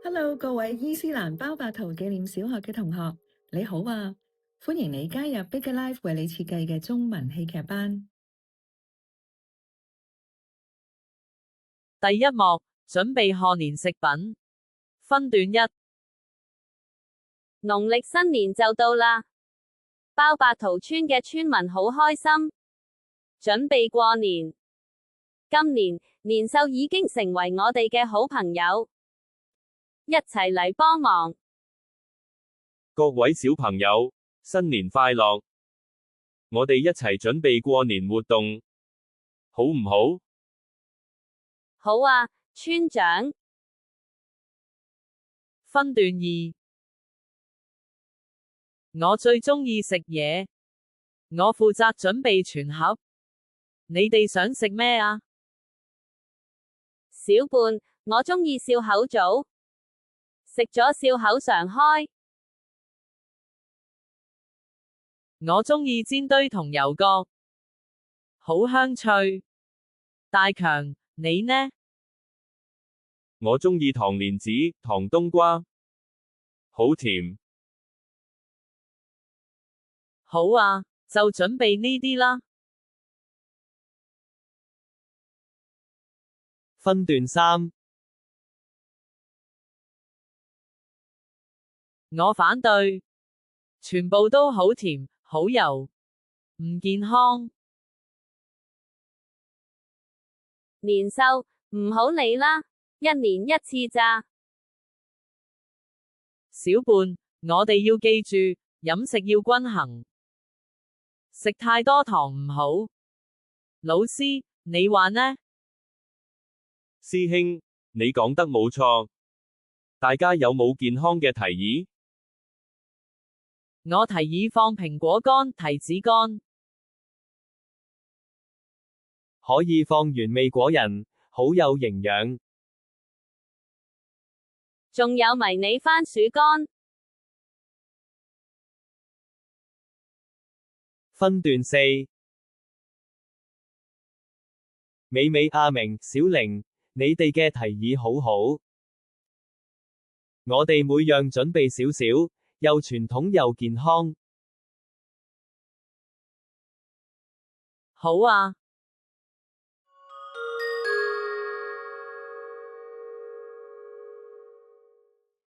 Hello，各位伊斯蘭包白圖紀念小學嘅同學，你好啊！歡迎你加入 Big Life 為你設計嘅中文戲劇班。第一幕，準備賀年食品。分段一。農曆新年就到啦，包白圖村嘅村民好開心，準備過年。今年，年獸已經成為我哋嘅好朋友，一齊嚟幫忙。各位小朋友，新年快樂！我哋一齊準備過年活動，好唔好？好啊，村長。分段二。我最鍾意食嘢，我負責準備全盒。你哋想食咩啊？小胖，我鍾意笑口棗，食咗笑口常開。我鍾意煎堆同油角，好香脆。大強，你呢？我鍾意糖蓮子、糖冬瓜，好甜。好啊，就準備呢啲啦。分段三。我反對，全部都好甜，好油，唔健康。年獸，唔好理啦，一年一次咋。小胖，我哋要記住，飲食要均衡，食太多糖唔好。老師，你話呢？師兄，你講得冇錯。大家有冇健康嘅提議？我提議放蘋果乾、提子乾。可以放原味果仁，好有營養。仲有迷你番薯乾。分段四。美美、阿明、小玲，你哋嘅提議好好。我哋每樣準備少少，又傳統又健康。好啊，